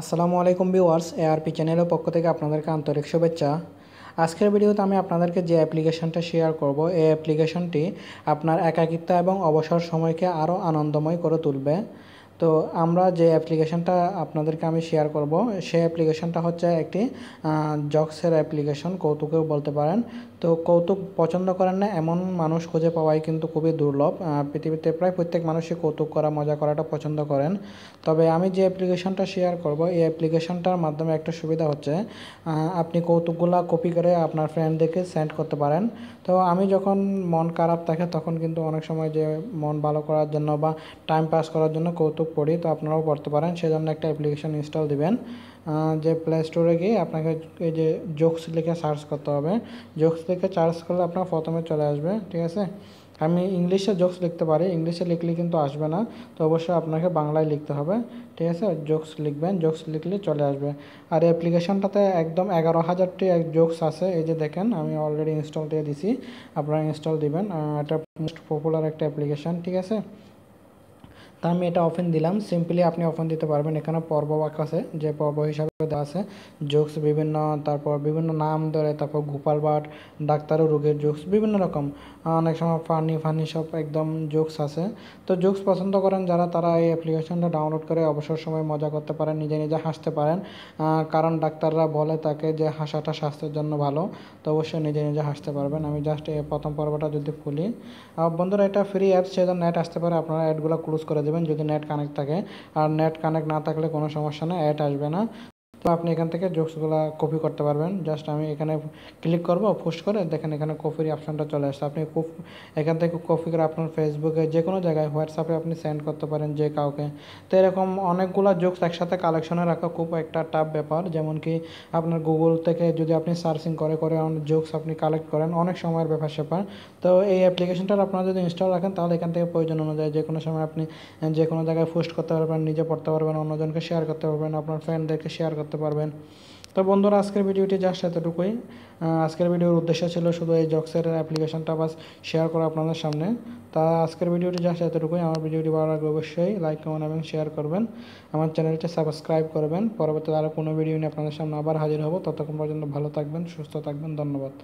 আসসালামু আলাইকুম viewers, ARP চ্যানেলের পক্ষ থেকে আপনাদেরকে আন্তরিক শুভেচ্ছা। আজকের ভিডিওতে আমি আপনাদেরকে যে অ্যাপ্লিকেশনটা শেয়ার করব, এই অ্যাপ্লিকেশনটি আপনার একাকিত্ব এবং অবসর সময়কে আরও আনন্দময় করে তুলবে। তো আমরা যে অ্যাপ্লিকেশনটা আপনাদেরকে আমি শেয়ার করব, সেই অ্যাপ্লিকেশনটা হচ্ছে একটি জকসের অ্যাপ্লিকেশন, কৌতুকেও বলতে পারেন। তো কৌতুক পছন্দ করেন না এমন মানুষ খুঁজে পাওয়াই কিন্তু খুবই দুর্লভ। পৃথিবীতে প্রায় প্রত্যেক মানুষই কৌতুক করা, মজা করাটা পছন্দ করেন। তবে আমি যে অ্যাপ্লিকেশনটা শেয়ার করব, এই অ্যাপ্লিকেশনটার মাধ্যমে একটা সুবিধা হচ্ছে, আপনি কৌতুকগুলা কপি করে আপনার ফ্রেন্ডদেরকে সেন্ড করতে পারেন। তো আমি যখন মন খারাপ থাকে তখন কিন্তু অনেক সময় যে মন ভালো করার জন্য বা টাইম পাস করার জন্য কৌতুক পড়ি, তো আপনারাও পড়তে পারেন। সেজন্য একটা অ্যাপ্লিকেশন ইনস্টল দিবেন। যে প্লে স্টোরে গিয়ে আপনাকে এই যে জোকস লিখে সার্চ করতে হবে। জোকস লিখে সার্চ করলে আপনার প্রথমে চলে আসবে, ঠিক আছে। আমি ইংলিশে জোকস লিখতে পারি, ইংলিশে লিখলে কিন্তু আসবে না, তো অবশ্যই আপনাকে বাংলায় লিখতে হবে, ঠিক আছে। জোকস লিখবেন, জোকস লিখলে চলে আসবে। আর এই অ্যাপ্লিকেশনটাতে একদম 11,000টি জোকস আছে। এই যে দেখেন, আমি অলরেডি ইনস্টল দিয়ে দিছি, আপনারা ইনস্টল দিবেন। এটা মোস্ট পপুলার একটা অ্যাপ্লিকেশন, ঠিক আছে। তা আমি এটা ওপেন দিলাম। সিম্পলি আপনি ওপেন দিতে পারবেন। এখানে পর্ব আছে, যে পর্ব হিসাবে দেওয়া আছে জোকস বিভিন্ন, তারপর বিভিন্ন নাম ধরে, তারপর গোপাল ভাট, ডাক্তার ও রোগের জোকস, বিভিন্ন রকম, অনেক সময় ফানি ফানি সব একদম জোকস আছে। তো জোকস পছন্দ করেন যারা, তারা এই অ্যাপ্লিকেশনটা ডাউনলোড করে অবসর সময় মজা করতে পারেন, নিজে নিজে হাসতে পারেন। কারণ ডাক্তাররা বলে তাকে যে হাসাটা স্বাস্থ্যের জন্য ভালো। তো অবশ্যই নিজে নিজে হাসতে পারবেন। আমি জাস্ট এই প্রথম পর্বটা যদি খুলি, বন্ধুরা এটা ফ্রি অ্যাপস, সেজন্য নেট আসতে পারে, আপনারা অ্যাডগুলো ক্লোজ করে দেবেন যদি নেট কানেক্ট থাকে। আর নেট কানেক্ট না থাকলে কোনো সমস্যা নেই, অ্যাড আসবে না। তো আপনি এখান থেকে জোকসগুলো কপি করতে পারবেন। জাস্ট আমি এখানে ক্লিক করব, পোস্ট করে দেখেন এখানে কপির অপশনটা চলে আসছে। আপনি এখান থেকে কপি করে আপনার ফেসবুকে যে কোনো জায়গায়, হোয়াটসঅ্যাপে আপনি সেন্ড করতে পারেন যে কাউকে। তো এরকম অনেকগুলো জোকস একসাথে কালেকশনে রাখা খুব একটা টাফ ব্যাপার। যেমন কি আপনার গুগল থেকে যদি আপনি সার্চিং করে করে অনেক জোকস আপনি কালেক্ট করেন, অনেক সময়ের ব্যাপার স্যাপার। তো এই অ্যাপ্লিকেশনটার আপনারা যদি ইনস্টল রাখেন, তাহলে এখান থেকে প্রয়োজন অনুযায়ী যে কোনো সময় আপনি যে কোনো জায়গায় পোস্ট করতে পারবেন, নিজে পড়তে পারবেন, অন্যজনকে শেয়ার করতে পারবেন, আপনার ফ্রেন্ডদেরকে শেয়ার করতে পারবেন। তো বন্ধুরা, আজকের ভিডিওটি জাস্ট এতটুকুই। আজকের ভিডিওর উদ্দেশ্য ছিল শুধু এই জক্সের অ্যাপ্লিকেশনটা বাস শেয়ার করা আপনাদের সামনে। তা আজকের ভিডিওটি জাস্ট এতটুকুই। আমার ভিডিওটি ভালো লাগলে অবশ্যই লাইক, কমেন্ট এবং শেয়ার করবেন। আমার চ্যানেলটি সাবস্ক্রাইব করবেন। পরবর্তীতে আরও কোনো ভিডিও নিয়ে আপনাদের সামনে আবার হাজির হব। ততক্ষণ পর্যন্ত ভালো থাকবেন, সুস্থ থাকবেন। ধন্যবাদ।